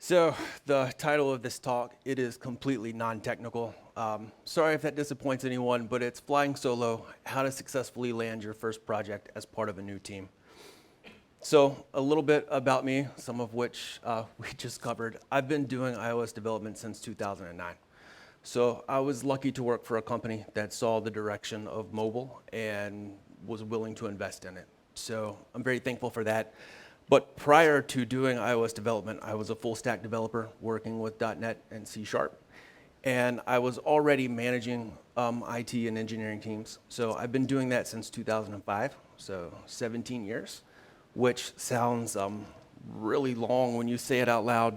So the title of this talk, it is completely non-technical. Sorry if that disappoints anyone, but it's Flying Solo, How to Successfully Land Your First Project as Part of a New Team. So a little bit about me, some of which we just covered. I've been doing iOS development since 2009. So I was lucky to work for a company that saw the direction of mobile and was willing to invest in it. So I'm very thankful for that. But prior to doing iOS development, I was a full stack developer working with .NET and C#. And I was already managing IT and engineering teams. So I've been doing that since 2005, so 17 years, which sounds really long when you say it out loud.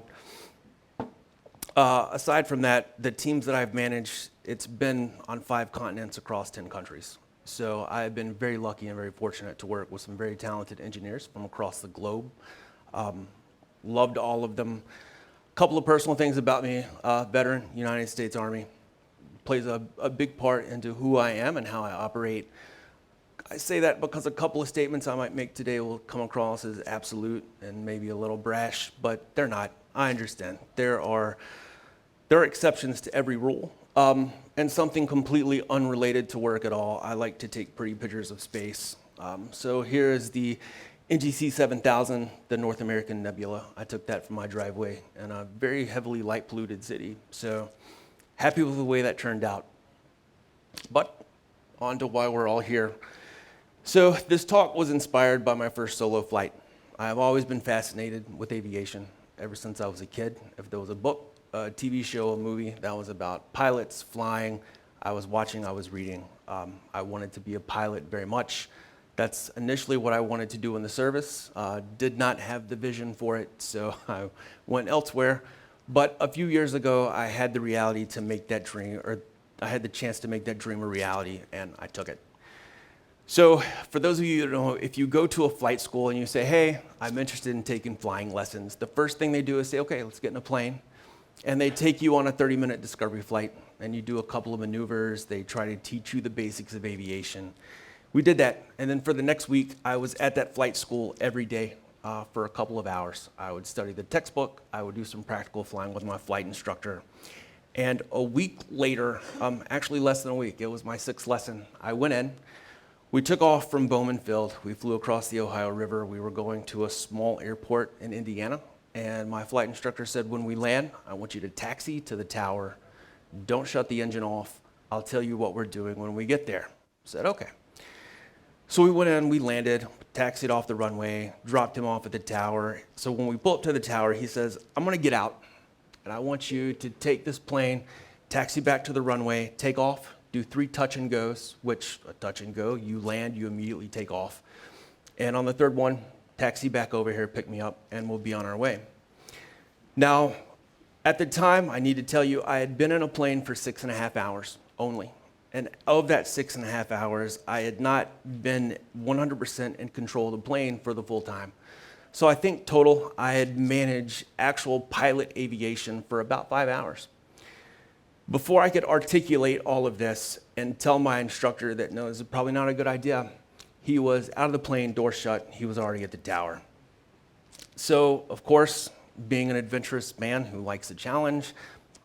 Aside from that, the teams that I've managed, it's been on 5 continents across 10 countries. So I've been very lucky and very fortunate to work with some very talented engineers from across the globe. Loved all of them. A couple of personal things about me, veteran, United States Army, plays a big part into who I am and how I operate. I say that because a couple of statements I might make today will come across as absolute and maybe a little brash, but they're not. I understand. There are exceptions to every rule. And something completely unrelated to work at all, I like to take pretty pictures of space. So here is the NGC 7000, the North American Nebula. I took that from my driveway in a very heavily light polluted city. So happy with the way that turned out. But on to why we're all here. So this talk was inspired by my first solo flight. I've always been fascinated with aviation ever since I was a kid. If there was a book, a TV show, a movie that was about pilots, flying, I was watching, I was reading. I wanted to be a pilot very much. That's initially what I wanted to do in the service. Did not have the vision for it, so I went elsewhere. But a few years ago, I had the reality to make that dream, or I had the chance to make that dream a reality, and I took it. So for those of you who don't know, if you go to a flight school and you say, hey, I'm interested in taking flying lessons, the first thing they do is say, okay, let's get in a plane. And they take you on a 30-minute discovery flight, and you do a couple of maneuvers. They try to teach you the basics of aviation. We did that, and then for the next week, I was at that flight school every day for a couple of hours. I would study the textbook. I would do some practical flying with my flight instructor. And a week later, actually less than a week, it was my 6th lesson, I went in. We took off from Bowman Field. We flew across the Ohio River. We were going to a small airport in Indiana. And my flight instructor said, when we land, I want you to taxi to the tower. Don't shut the engine off. I'll tell you what we're doing when we get there. I said, okay. So we went in, we landed, taxied off the runway, dropped him off at the tower. So when we pull up to the tower, he says, I'm going to get out, and I want you to take this plane, taxi back to the runway, take off, do 3 touch and goes, which a touch and go, you land, you immediately take off. And on the 3rd one, taxi back over here, pick me up, and we'll be on our way. Now, at the time, I need to tell you, I had been in a plane for 6.5 hours only. And of that 6.5 hours, I had not been 100% in control of the plane for the full time. So I think total, I had managed actual pilot aviation for about 5 hours. Before I could articulate all of this and tell my instructor that, no, this is probably not a good idea, he was out of the plane, door shut, he was already at the tower. So, of course, being an adventurous man who likes a challenge,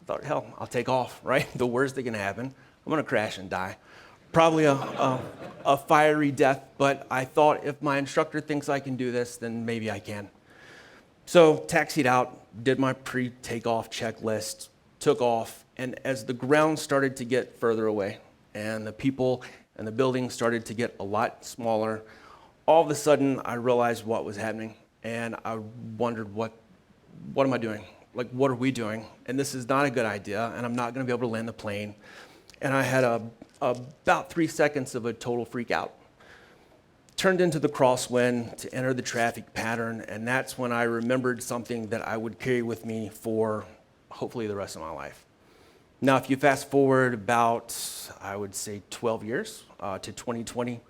I thought, hell, I'll take off, right? The worst that can happen, I'm gonna crash and die. Probably a fiery death, but I thought if my instructor thinks I can do this, then maybe I can. So, taxied out, did my pre-takeoff checklist, took off, and as the ground started to get further away, and the people and the building started to get a lot smaller, all of a sudden I realized what was happening, and I wondered, what am I doing? Like, what are we doing? And this is not a good idea, and I'm not gonna be able to land the plane. And I had about 3 seconds of a total freak out. Turned into the crosswind to enter the traffic pattern, and that's when I remembered something that I would carry with me for hopefully the rest of my life. Now, if you fast forward about, I would say 12 years to 2020,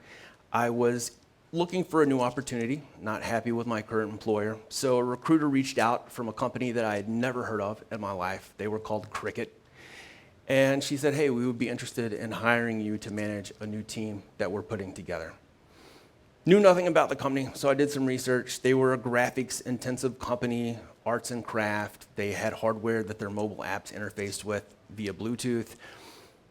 I was looking for a new opportunity, not happy with my current employer. So a recruiter reached out from a company that I had never heard of in my life. They were called Cricket. And she said, hey, we would be interested in hiring you to manage a new team that we're putting together. Knew nothing about the company, so I did some research. They were a graphics intensive company, arts and craft. They had hardware that their mobile apps interfaced with via Bluetooth.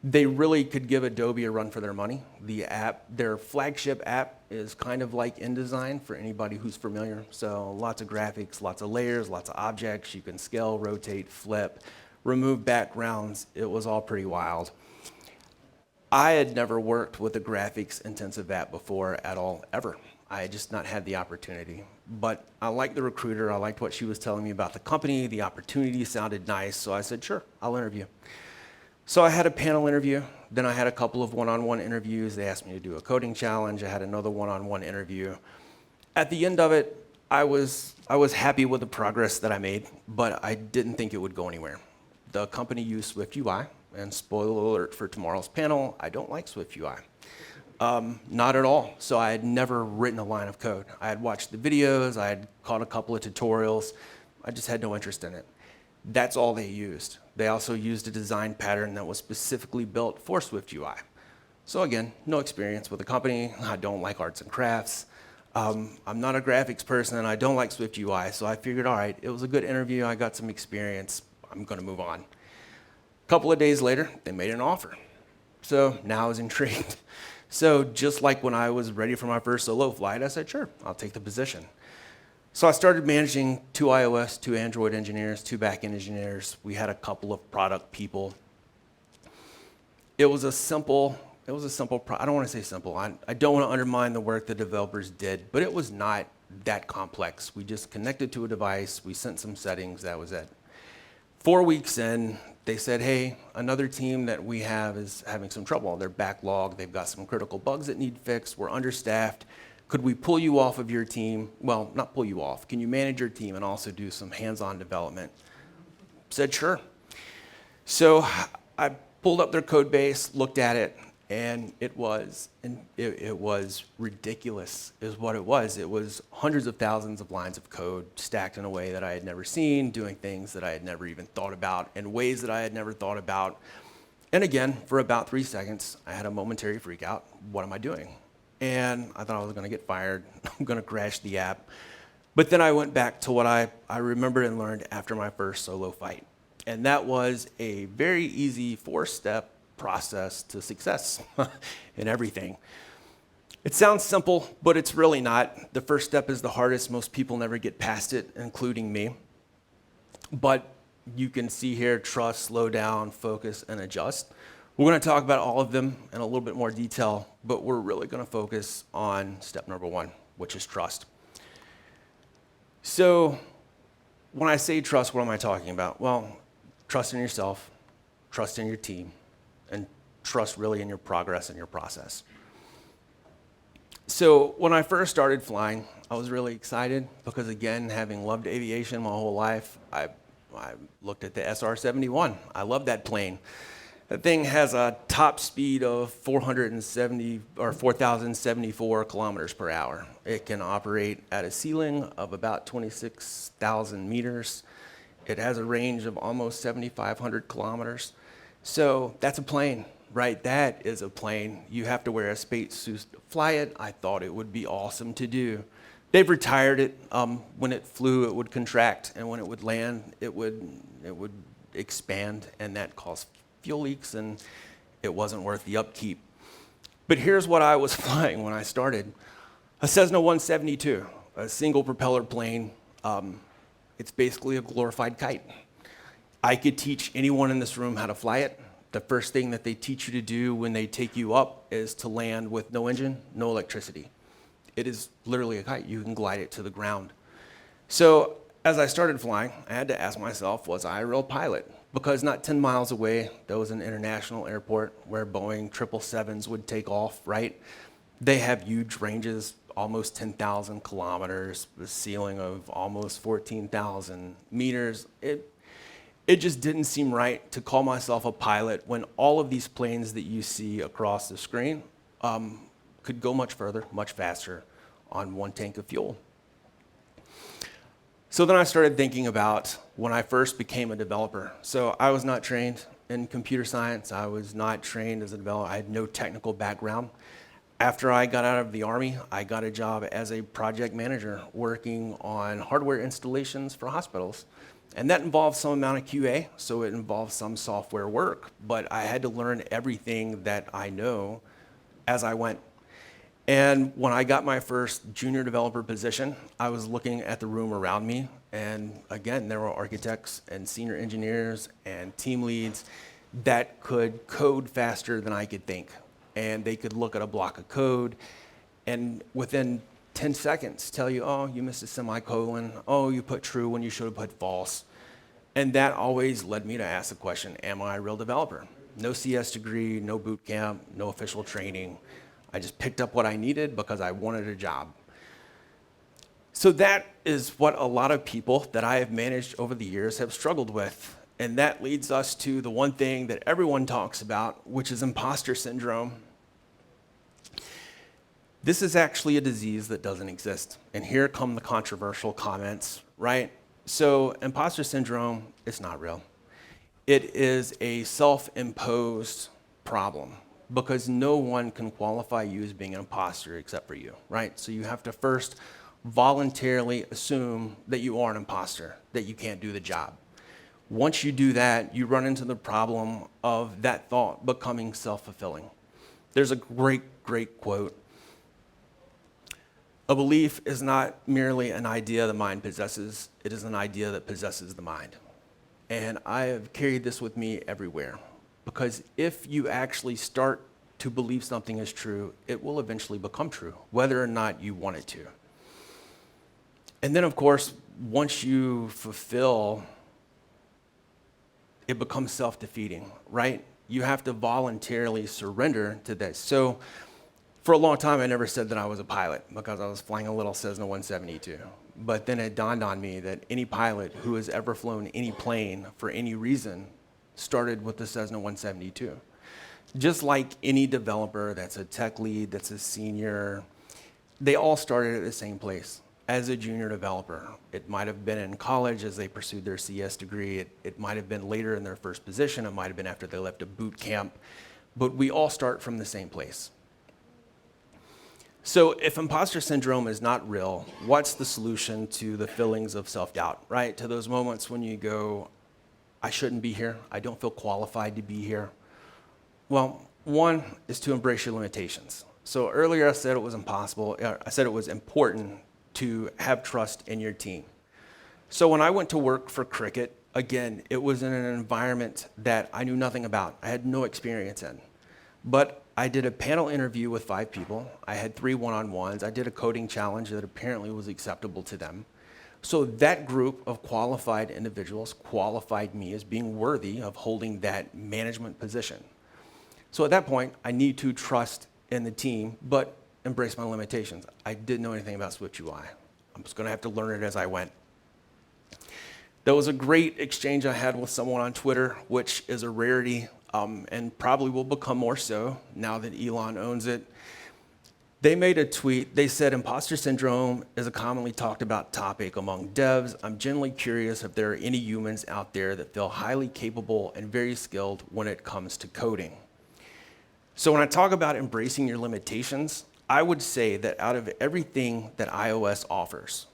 They really could give Adobe a run for their money. Their flagship app is kind of like InDesign for anybody who's familiar. So lots of graphics, lots of layers, lots of objects. You can scale, rotate, flip, remove backgrounds. It was all pretty wild. I had never worked with a graphics intensive app before at all, ever. I had just not had the opportunity. But I liked the recruiter. I liked what she was telling me about the company. The opportunity sounded nice. So I said, sure, I'll interview. So I had a panel interview. Then I had a couple of one-on-one interviews. They asked me to do a coding challenge. I had another one-on-one interview. At the end of it, I was happy with the progress that I made, but I didn't think it would go anywhere. The company used Swift UI, and spoiler alert for tomorrow's panel, I don't like Swift UI. Not at all. So I had never written a line of code. I had watched the videos, I had caught a couple of tutorials. I just had no interest in it. That's all they used. They also used a design pattern that was specifically built for Swift UI. So again, no experience with the company. I don't like arts and crafts. I'm not a graphics person, and I don't like Swift UI. So I figured, all right, it was a good interview. I got some experience. I'm going to move on. A couple of days later, they made an offer. So now I was intrigued. So just like when I was ready for my first solo flight, I said, sure, I'll take the position. So I started managing 2 iOS, 2 Android engineers, 2 backend engineers. We had a couple of product people. It was a simple, I don't want to say simple. I don't want to undermine the work the developers did, but it was not that complex. We just connected to a device, we sent some settings, that was it. 4 weeks in, they said, hey, another team that we have is having some trouble. They're backlogged, they've got some critical bugs that need fixed, we're understaffed. Could we pull you off of your team? Well, not pull you off. Can you manage your team and also do some hands-on development? Said, sure. So I pulled up their code base, looked at it, and it was ridiculous is what it was. It was hundreds of thousands of lines of code stacked in a way that I had never seen, doing things that I had never even thought about, in ways that I had never thought about. And again, for about 3 seconds, I had a momentary freak out. What am I doing? And I thought I was going to get fired. I'm going to crash the app. But then I went back to what I remembered and learned after my first solo fight. And that was a very easy 4-step process to success in everything. It sounds simple, but it's really not. The first step is the hardest. Most people never get past it, including me. But you can see here, trust, slow down, focus, and adjust. We're going to talk about all of them in a little bit more detail, but we're really going to focus on step number 1, which is trust. So when I say trust, what am I talking about? Well, trust in yourself, trust in your team, and trust really in your progress and your process. So when I first started flying, I was really excited because, again, having loved aviation my whole life, I looked at the SR-71. I love that plane. That thing has a top speed of 4,074 kilometers per hour. It can operate at a ceiling of about 26,000 meters. It has a range of almost 7,500 kilometers. So that's a plane, right? That is a plane. You have to wear a spacesuit to fly it. I thought it would be awesome to do. They've retired it. When it flew, it would contract, and when it would land, it would expand, and that caused fuel leaks, and it wasn't worth the upkeep. But here's what I was flying when I started. A Cessna 172, a single propeller plane. It's basically a glorified kite. I could teach anyone in this room how to fly it. The first thing that they teach you to do when they take you up is to land with no engine, no electricity. It is literally a kite. You can glide it to the ground. So as I started flying, I had to ask myself, was I a real pilot? Because not 10 miles away, there was an international airport where Boeing 777s would take off, right? They have huge ranges, almost 10,000 kilometers, a ceiling of almost 14,000 meters. It just didn't seem right to call myself a pilot when all of these planes that you see across the screen could go much further, much faster on 1 tank of fuel. So then I started thinking about when I first became a developer. So I was not trained in computer science. I was not trained as a developer. I had no technical background. After I got out of the Army, I got a job as a project manager working on hardware installations for hospitals. And that involved some amount of QA, so it involved some software work, but I had to learn everything that I know as I went. And when I got my first junior developer position, I was looking at the room around me, and again, there were architects and senior engineers and team leads that could code faster than I could think. And they could look at a block of code and within 10 seconds tell you, oh, you missed a semicolon, oh, you put true when you should have put false. And that always led me to ask the question, am I a real developer? No CS degree, no boot camp, no official training. I just picked up what I needed because I wanted a job. So that is what a lot of people that I have managed over the years have struggled with. And that leads us to the one thing that everyone talks about, which is imposter syndrome. This is actually a disease that doesn't exist. And here come the controversial comments, right? So imposter syndrome is not real. It is a self-imposed problem because no one can qualify you as being an imposter except for you, right? So you have to first voluntarily assume that you are an imposter, that you can't do the job. Once you do that, you run into the problem of that thought becoming self-fulfilling. There's a great quote. A belief is not merely an idea the mind possesses, it is an idea that possesses the mind. And I have carried this with me everywhere, because if you actually start to believe something is true, it will eventually become true, whether or not you want it to. And then, of course, once you fulfill, it becomes self-defeating, right? You have to voluntarily surrender to this. So for a long time, I never said that I was a pilot because I was flying a little Cessna 172. But then it dawned on me that any pilot who has ever flown any plane for any reason started with the Cessna 172. Just like any developer that's a tech lead, that's a senior, they all started at the same place. As a junior developer. It might have been in college as they pursued their CS degree. It might have been later in their first position. It might have been after they left a boot camp. But we all start from the same place. So if imposter syndrome is not real, what's the solution to the feelings of self-doubt, right? To those moments when you go, I shouldn't be here. I don't feel qualified to be here. Well, one is to embrace your limitations. So earlier I said it was important to have trust in your team. So when I went to work for Cricket, again, it was in an environment that I knew nothing about. I had no experience in. But I did a panel interview with 5 people. I had 3 one-on-ones. I did a coding challenge that apparently was acceptable to them. So that group of qualified individuals qualified me as being worthy of holding that management position. So at that point, I need to trust in the team, but embrace my limitations. I didn't know anything about Swift UI. I'm just gonna have to learn it as I went. There was a great exchange I had with someone on Twitter, which is a rarity and probably will become more so now that Elon owns it. They made a tweet. They said, imposter syndrome is a commonly talked about topic among devs. I'm genuinely curious if there are any humans out there that feel highly capable and very skilled when it comes to coding. So when I talk about embracing your limitations, I would say that out of everything that iOS offers,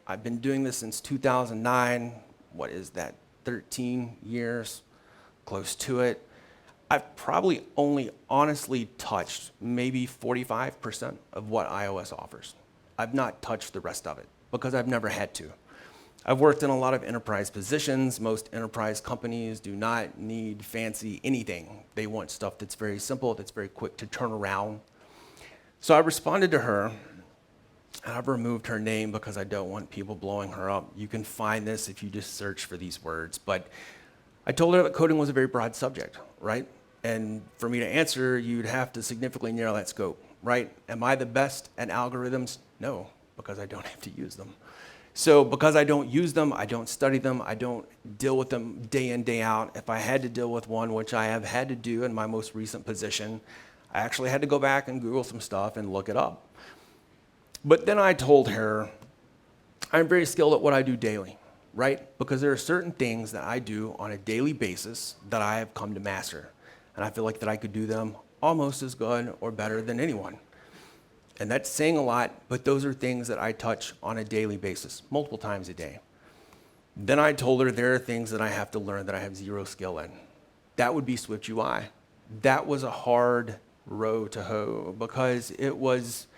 I've been doing this since 2009, what is that, 13 years, close to it. I've probably only honestly touched maybe 45% of what iOS offers. I've not touched the rest of it because I've never had to. I've worked in a lot of enterprise positions. Most enterprise companies do not need fancy anything. They want stuff that's very simple, that's very quick to turn around. So I responded to her, and I've removed her name because I don't want people blowing her up. You can find this if you just search for these words. But I told her that coding was a very broad subject, right? And for me to answer, you'd have to significantly narrow that scope, right? Am I the best at algorithms? No, because I don't have to use them. So because I don't use them, I don't study them, I don't deal with them day in, day out. If I had to deal with one, which I have had to do in my most recent position, I actually had to go back and Google some stuff and look it up. But then I told her, I'm very skilled at what I do daily, right? Because there are certain things that I do on a daily basis that I have come to master. And I feel like that I could do them almost as good or better than anyone. And that's saying a lot, but those are things that I touch on a daily basis, multiple times a day. Then I told her there are things that I have to learn that I have zero skill in. That would be Swift UI. That was a hard row to hoe because it was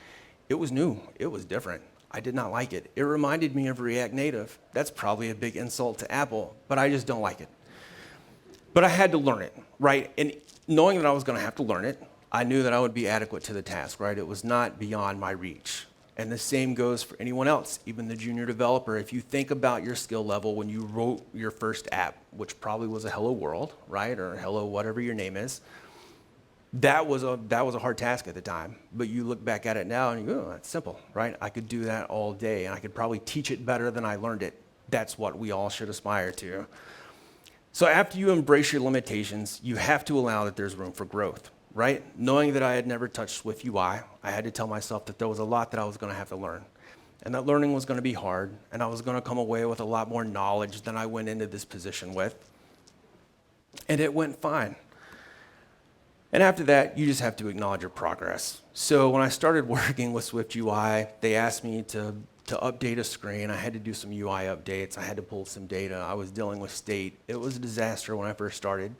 new. It was different. I did not like it. It reminded me of React Native. That's probably a big insult to Apple, but I just don't like it. But I had to learn it, right? And knowing that I was going to have to learn it, I knew that I would be adequate to the task, right? It was not beyond my reach. And the same goes for anyone else, even the junior developer. If you think about your skill level when you wrote your first app, which probably was a Hello World, right? Or Hello whatever your name is, that was a hard task at the time. But you look back at it now and you go, oh, that's simple, right? I could do that all day and I could probably teach it better than I learned it. That's what we all should aspire to. So after you embrace your limitations, you have to allow that there's room for growth, right? Knowing that I had never touched Swift UI, I had to tell myself that there was a lot that I was going to have to learn. And that learning was going to be hard, and I was going to come away with a lot more knowledge than I went into this position with. And it went fine. And after that, you just have to acknowledge your progress. So when I started working with Swift UI, they asked me to update a screen. I had to do some UI updates. I had to pull some data. I was dealing with state. It was a disaster when I first started.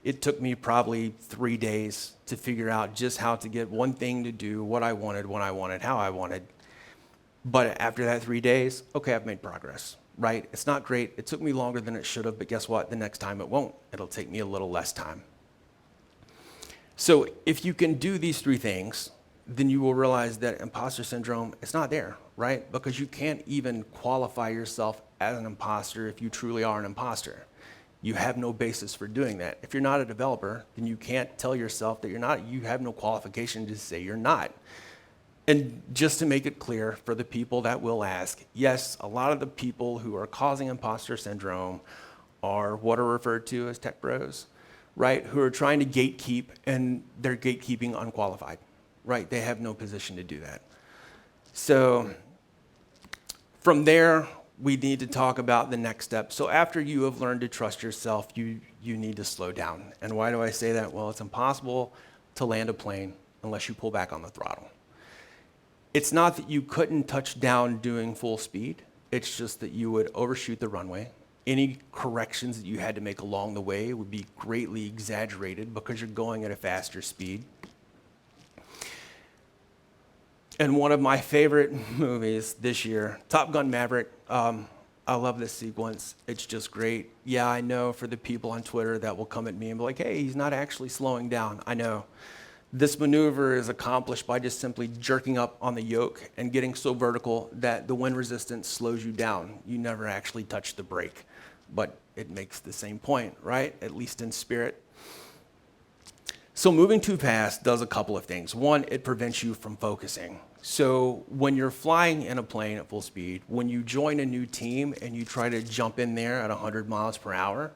It took me probably 3 days to figure out just how to get one thing to do, what I wanted, when I wanted, how I wanted. But after that 3 days, okay, I've made progress, right? It's not great. It took me longer than it should have, but guess what? The next time it won't. It'll take me a little less time. So if you can do these 3 things, then you will realize that imposter syndrome is not there, right? Because you can't even qualify yourself as an imposter if you truly are an imposter. You have no basis for doing that. If you're not a developer, then you can't tell yourself that you're not. You have no qualification to say you're not. And just to make it clear for the people that will ask, yes, a lot of the people who are causing imposter syndrome are what are referred to as tech bros, right? Who are trying to gatekeep, and they're gatekeeping unqualified, right? They have no position to do that. So from there, we need to talk about the next step. So after you have learned to trust yourself, you need to slow down. And why do I say that? Well, it's impossible to land a plane unless you pull back on the throttle. It's not that you couldn't touch down doing full speed. It's just that you would overshoot the runway. Any corrections that you had to make along the way would be greatly exaggerated because you're going at a faster speed. And one of my favorite movies this year, Top Gun Maverick, I love this sequence. It's just great. Yeah, I know for the people on Twitter that will come at me and be like, hey, he's not actually slowing down. I know. This maneuver is accomplished by just simply jerking up on the yoke and getting so vertical that the wind resistance slows you down. You never actually touch the brake, but it makes the same point, right? At least in spirit. So moving too fast does a couple of things. One, it prevents you from focusing. So when you're flying in a plane at full speed, when you join a new team and you try to jump in there at 100 miles per hour,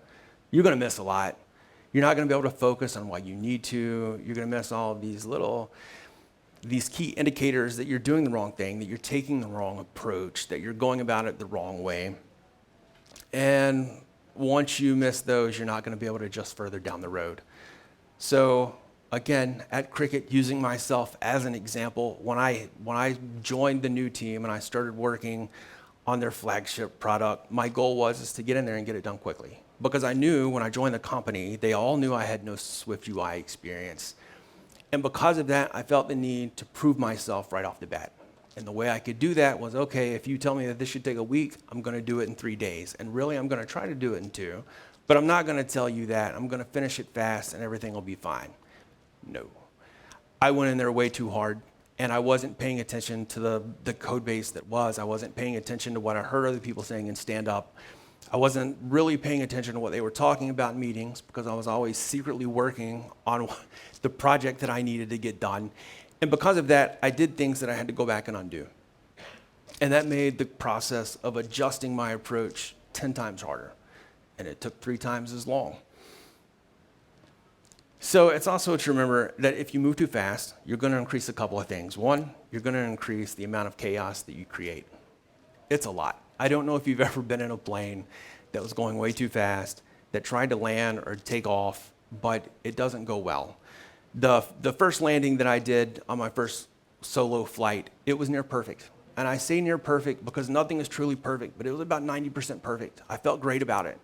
you're going to miss a lot. You're not going to be able to focus on what you need to. You're going to miss all of these key indicators that you're doing the wrong thing, that you're taking the wrong approach, that you're going about it the wrong way. And once you miss those, you're not going to be able to adjust further down the road. So again, at Cricket, using myself as an example, when I joined the new team and I started working on their flagship product, my goal was to get in there and get it done quickly. Because I knew when I joined the company, they all knew I had no Swift UI experience. And because of that, I felt the need to prove myself right off the bat. And the way I could do that was, okay, if you tell me that this should take a week, I'm going to do it in 3 days. And really, I'm going to try to do it in 2. But I'm not going to tell you that. I'm going to finish it fast and everything will be fine. No. I went in there way too hard, and I wasn't paying attention to the code base that was. I wasn't paying attention to what I heard other people saying in stand-up. I wasn't really paying attention to what they were talking about in meetings because I was always secretly working on the project that I needed to get done. And because of that, I did things that I had to go back and undo. And that made the process of adjusting my approach 10 times harder. And it took 3 times as long. So it's also to remember that if you move too fast, you're going to increase a couple of things. One, you're going to increase the amount of chaos that you create. It's a lot. I don't know if you've ever been in a plane that was going way too fast, that tried to land or take off, but it doesn't go well. The first landing that I did on my first solo flight, it was near perfect. And I say near perfect because nothing is truly perfect, but it was about 90% perfect. I felt great about it.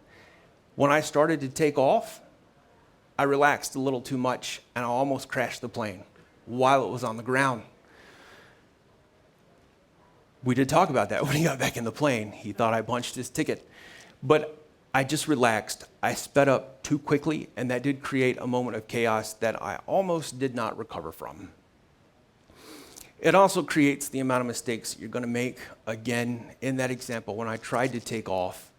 When I started to take off, I relaxed a little too much and I almost crashed the plane while it was on the ground. We did talk about that when he got back in the plane. He thought I punched his ticket. But I just relaxed. I sped up too quickly, and that did create a moment of chaos that I almost did not recover from. It also creates the amount of mistakes you're going to make. Again, in that example, when I tried to take off,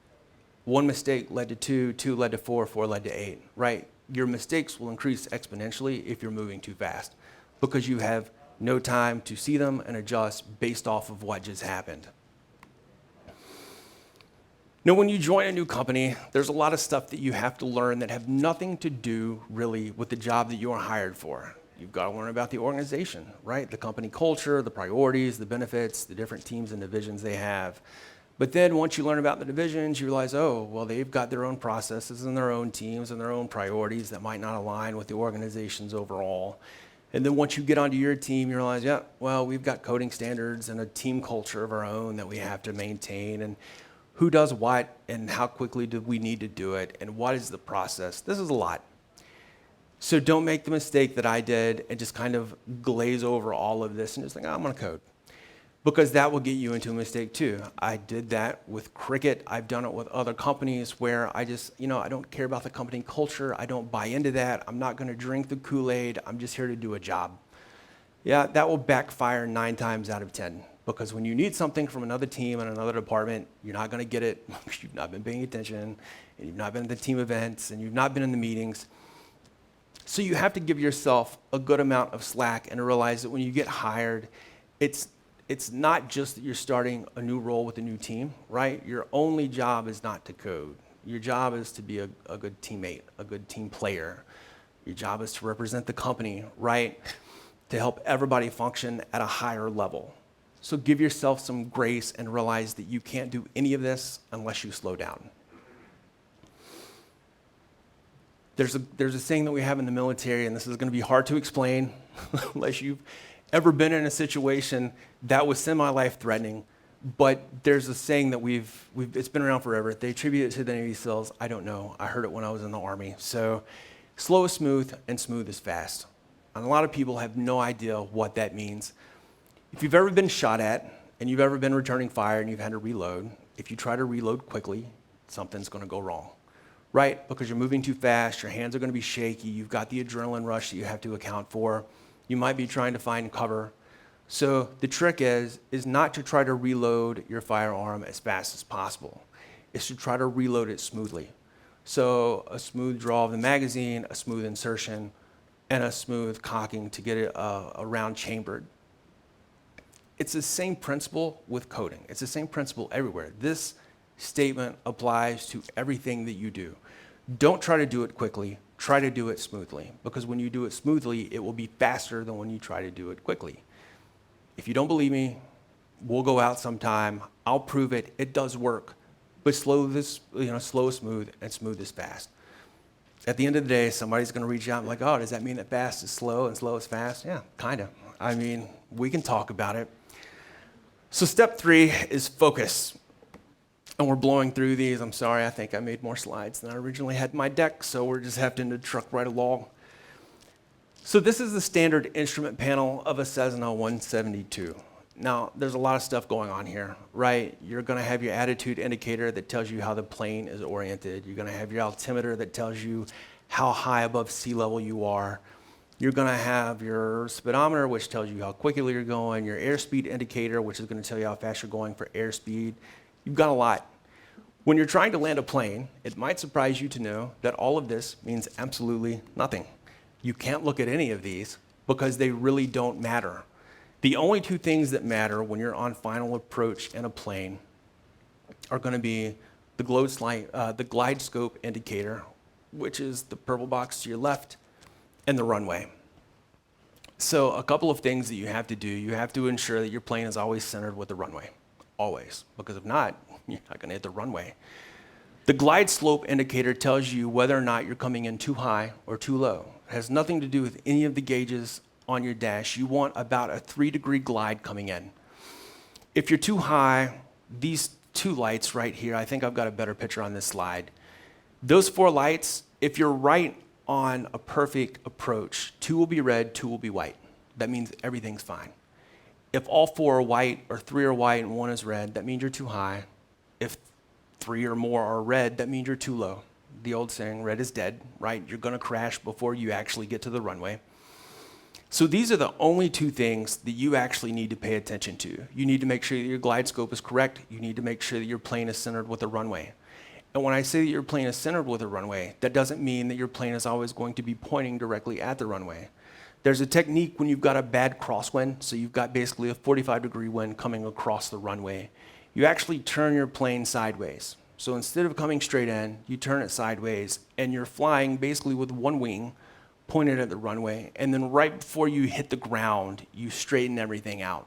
one mistake led to two, two led to four, four led to eight, right? Your mistakes will increase exponentially if you're moving too fast because you have no time to see them and adjust based off of what just happened. Now, when you join a new company, there's a lot of stuff that you have to learn that have nothing to do really with the job that you are hired for. You've got to learn about the organization, right? The company culture, the priorities, the benefits, the different teams and divisions they have. But then once you learn about the divisions, you realize, oh, well, they've got their own processes and their own teams and their own priorities that might not align with the organization's overall. And then once you get onto your team, you realize, yeah, well, we've got coding standards and a team culture of our own that we have to maintain. And who does what and how quickly do we need to do it and what is the process? This is a lot. So don't make the mistake that I did and just kind of glaze over all of this and just think, oh, I'm going to code. Because that will get you into a mistake too. I did that with Cricket. I've done it with other companies where I just, I don't care about the company culture. I don't buy into that. I'm not going to drink the Kool-Aid. I'm just here to do a job. Yeah, that will backfire 9 times out of 10. Because when you need something from another team and another department, you're not going to get it because you've not been paying attention, and you've not been at the team events, and you've not been in the meetings. So you have to give yourself a good amount of slack and realize that when you get hired, it's not just that you're starting a new role with a new team, right? Your only job is not to code. Your job is to be a good teammate, a good team player. Your job is to represent the company, right? To help everybody function at a higher level. So give yourself some grace and realize that you can't do any of this unless you slow down. There's a saying that we have in the military, and this is going to be hard to explain unless you've ever been in a situation that was semi-life-threatening, but there's a saying that it's been around forever. They attribute it to the Navy SEALs. I don't know. I heard it when I was in the Army. So slow is smooth, and smooth is fast. And a lot of people have no idea what that means. If you've ever been shot at and you've ever been returning fire and you've had to reload, if you try to reload quickly, something's going to go wrong, right? Because you're moving too fast, your hands are going to be shaky, you've got the adrenaline rush that you have to account for, you might be trying to find cover. So the trick is not to try to reload your firearm as fast as possible. It's to try to reload it smoothly. So a smooth draw of the magazine, a smooth insertion, and a smooth cocking to get it a round chambered. It's the same principle with coding. It's the same principle everywhere. This statement applies to everything that you do. Don't try to do it quickly. Try to do it smoothly. Because when you do it smoothly, it will be faster than when you try to do it quickly. If you don't believe me, we'll go out sometime. I'll prove it. It does work. But slow is smooth and smooth is fast. At the end of the day, somebody's going to reach out and be like, oh, does that mean that fast is slow and slow is fast? Yeah, kind of. I mean, we can talk about it. So step 3 is focus. And we're blowing through these. I'm sorry, I think I made more slides than I originally had in my deck, so we're just having to truck right along. So this is the standard instrument panel of a Cessna 172. Now, there's a lot of stuff going on here, right? You're going to have your attitude indicator that tells you how the plane is oriented. You're going to have your altimeter that tells you how high above sea level you are. You're going to have your speedometer, which tells you how quickly you're going, your airspeed indicator, which is going to tell you how fast you're going for airspeed. You've got a lot. When you're trying to land a plane, it might surprise you to know that all of this means absolutely nothing. You can't look at any of these because they really don't matter. The only 2 things that matter when you're on final approach in a plane are going to be the glide scope indicator, which is the purple box to your left, and the runway. So a couple of things that you have to do. You have to ensure that your plane is always centered with the runway, always, because if not, you're not going to hit the runway. The glide slope indicator tells you whether or not you're coming in too high or too low. It has nothing to do with any of the gauges on your dash, you want about a 3-degree glide coming in. If you're too high, these 2 lights right here, I think I've got a better picture on this slide. Those 4 lights, if you're right on a perfect approach, 2 will be red, 2 will be white. That means everything's fine. If all 4 are white, or 3 are white and 1 is red, that means you're too high. If 3 or more are red, that means you're too low. The old saying, red is dead, right? You're gonna crash before you actually get to the runway. So these are the only 2 things that you actually need to pay attention to. You need to make sure that your glide scope is correct. You need to make sure that your plane is centered with the runway. And when I say that your plane is centered with the runway, that doesn't mean that your plane is always going to be pointing directly at the runway. There's a technique when you've got a bad crosswind, so you've got basically a 45-degree wind coming across the runway. You actually turn your plane sideways. So instead of coming straight in, you turn it sideways, and you're flying basically with one wing pointed at the runway, and then right before you hit the ground, you straighten everything out.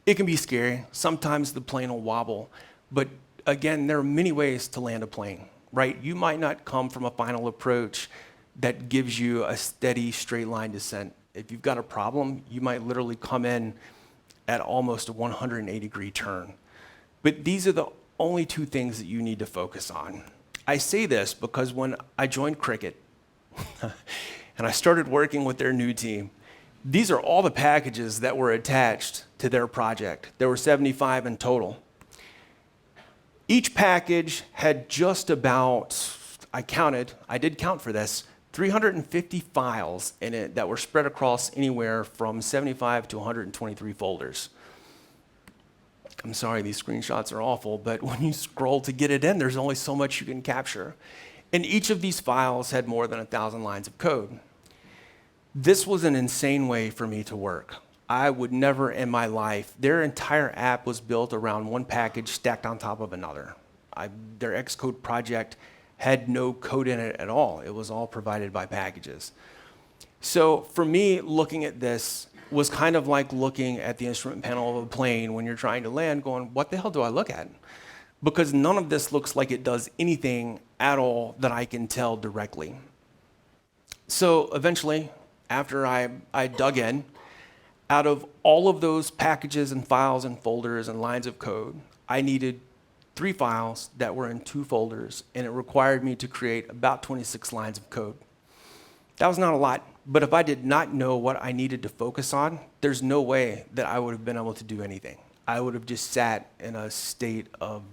It can be scary. Sometimes the plane will wobble, but again, there are many ways to land a plane, right? You might not come from a final approach that gives you a steady straight line descent. If you've got a problem, you might literally come in at almost a 180-degree turn. But these are the only 2 things that you need to focus on. I say this because when I joined Cricket and I started working with their new team, these are all the packages that were attached to their project. There were 75 in total. Each package had just about, I did count for this, 350 files in it that were spread across anywhere from 75 to 123 folders. I'm sorry, these screenshots are awful, but when you scroll to get it in, there's only so much you can capture. And each of these files had more than 1,000 lines of code. This was an insane way for me to work. I would never in my life, their entire app was built around one package stacked on top of another. Their Xcode project had no code in it at all. It was all provided by packages. So for me, looking at this was kind of like looking at the instrument panel of a plane when you're trying to land, going, what the hell do I look at? Because none of this looks like it does anything at all that I can tell directly. So eventually, after I dug in, out of all of those packages and files and folders and lines of code, I needed 3 files that were in 2 folders, and it required me to create about 26 lines of code. That was not a lot, but if I did not know what I needed to focus on, there's no way that I would have been able to do anything. I would have just sat in a state of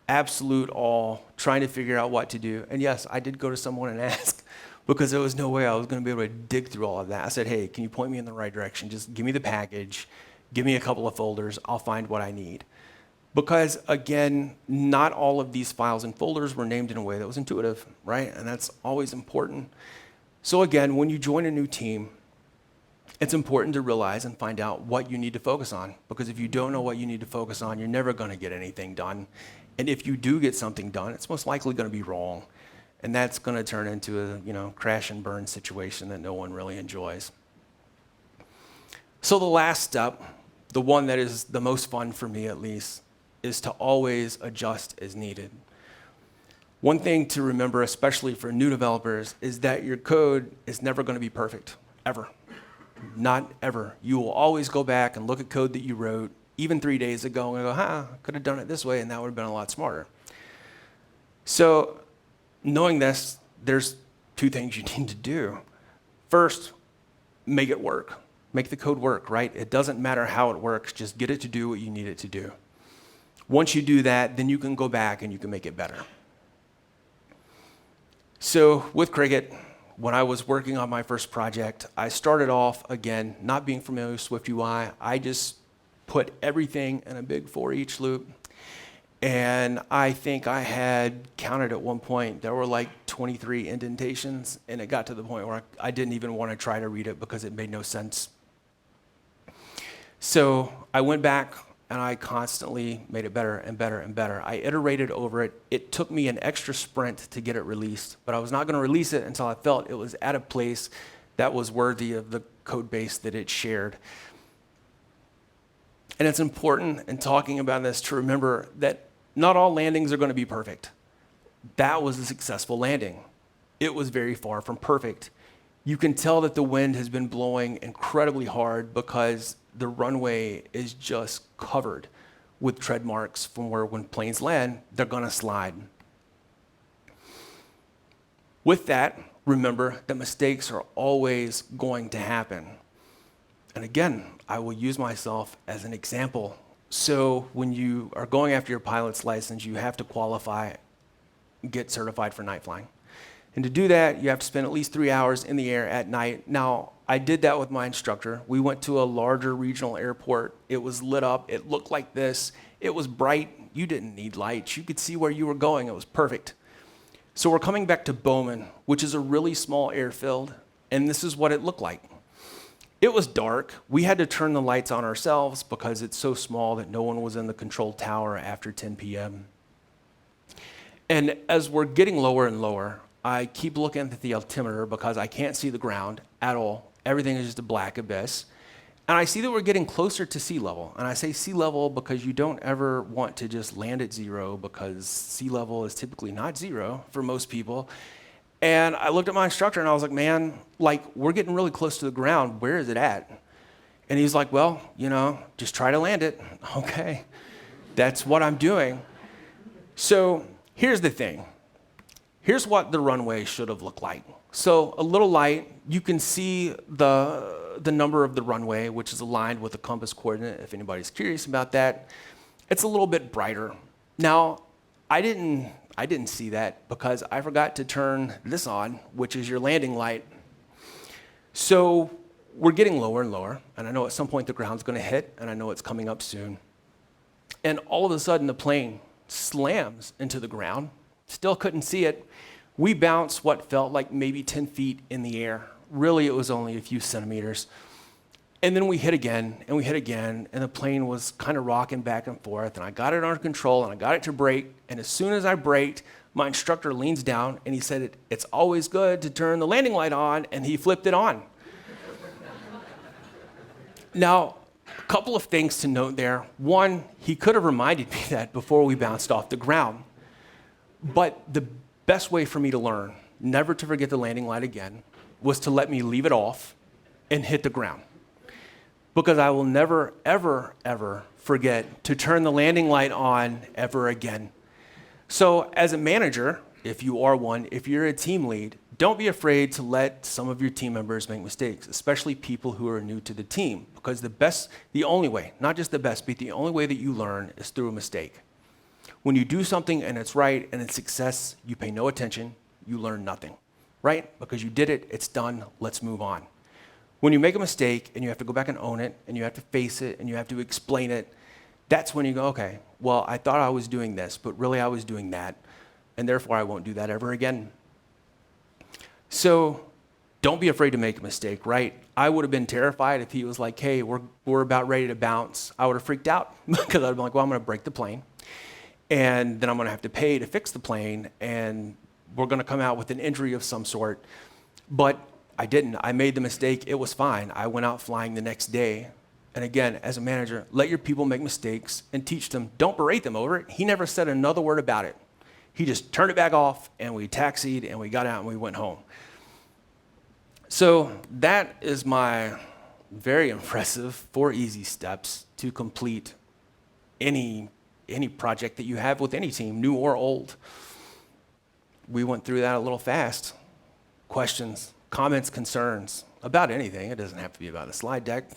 absolute awe, trying to figure out what to do. And yes, I did go to someone and ask, because there was no way I was going to be able to dig through all of that. I said, hey, can you point me in the right direction? Just give me the package, give me a couple of folders, I'll find what I need. Because again, not all of these files and folders were named in a way that was intuitive, right? And that's always important. So again, when you join a new team, it's important to realize and find out what you need to focus on. Because if you don't know what you need to focus on, you're never going to get anything done. And if you do get something done, it's most likely going to be wrong. And that's going to turn into a crash and burn situation that no one really enjoys. So the last step, the one that is the most fun for me at least, is to always adjust as needed. One thing to remember, especially for new developers, is that your code is never going to be perfect, ever. Not ever. You will always go back and look at code that you wrote even 3 days ago and go, I could have done it this way and that would have been a lot smarter. So knowing this, there's 2 things you need to do. First, make it work. Make the code work, right? It doesn't matter how it works, just get it to do what you need it to do. Once you do that, then you can go back and you can make it better. So with Cricket, when I was working on my first project, I started off, again, not being familiar with Swift UI. I just put everything in a big for each loop. And I think I had counted at one point, there were like 23 indentations, and it got to the point where I didn't even want to try to read it because it made no sense. So I went back and I constantly made it better and better and better. I iterated over it. It took me an extra sprint to get it released, but I was not going to release it until I felt it was at a place that was worthy of the code base that it shared. And it's important in talking about this to remember that not all landings are going to be perfect. That was a successful landing. It was very far from perfect. You can tell that the wind has been blowing incredibly hard because the runway is just covered with tread marks from where when planes land, they're gonna slide. With that, remember that mistakes are always going to happen. And again, I will use myself as an example. So when you are going after your pilot's license, you have to qualify, get certified for night flying. And to do that, you have to spend at least 3 hours in the air at night. Now, I did that with my instructor. We went to a larger regional airport. It was lit up. It looked like this. It was bright. You didn't need lights. You could see where you were going. It was perfect. So we're coming back to Bowman, which is a really small airfield, and this is what it looked like. It was dark. We had to turn the lights on ourselves because it's so small that no one was in the control tower after 10 p.m. And as we're getting lower and lower, I keep looking at the altimeter because I can't see the ground at all. Everything is just a black abyss. And I see that we're getting closer to sea level. And I say sea level because you don't ever want to just land at zero because sea level is typically not zero for most people. And I looked at my instructor and I was like, man, like we're getting really close to the ground. Where is it at? And he's like, well, you know, just try to land it. Okay, that's what I'm doing. So here's the thing. Here's what the runway should have looked like. So a little light, you can see the number of the runway, which is aligned with the compass coordinate, if anybody's curious about that. It's a little bit brighter. Now, I didn't see that because I forgot to turn this on, which is your landing light. So we're getting lower and lower, and I know at some point the ground's gonna hit, and I know it's coming up soon. And all of a sudden the plane slams into the ground. Still couldn't see it. We bounced what felt like maybe 10 feet in the air. Really, it was only a few centimeters. And then we hit again, and we hit again, and the plane was kind of rocking back and forth, and I got it under control, and I got it to brake, and as soon as I braked, my instructor leans down, and he said, it's always good to turn the landing light on, and he flipped it on. Now, a couple of things to note there. One, he could have reminded me that before we bounced off the ground. But the best way for me to learn, never to forget the landing light again, was to let me leave it off and hit the ground. Because I will never, ever, ever forget to turn the landing light on ever again. So as a manager, if you are one, if you're a team lead, don't be afraid to let some of your team members make mistakes, especially people who are new to the team. Because the only way, not just the best, but the only way that you learn is through a mistake. When you do something and it's right and it's success, you pay no attention, you learn nothing, right? Because you did it, it's done, let's move on. When you make a mistake and you have to go back and own it and you have to face it and you have to explain it, that's when you go, okay, well, I thought I was doing this, but really I was doing that, and therefore I won't do that ever again. So don't be afraid to make a mistake, right? I would have been terrified if he was like, hey, we're about ready to bounce. I would have freaked out because I'd have been like, well, I'm gonna break the plane. And then I'm gonna have to pay to fix the plane, and we're gonna come out with an injury of some sort. But I didn't. I made the mistake. It was fine. I went out flying the next day. And again, as a manager, let your people make mistakes and teach them. Don't berate them over it. He never said another word about it. He just turned it back off, and we taxied, and we got out, and we went home. So that is my very impressive 4 easy steps to complete any project that you have with any team, new or old. We went through that a little fast. Questions, comments, concerns about anything. It doesn't have to be about a slide deck.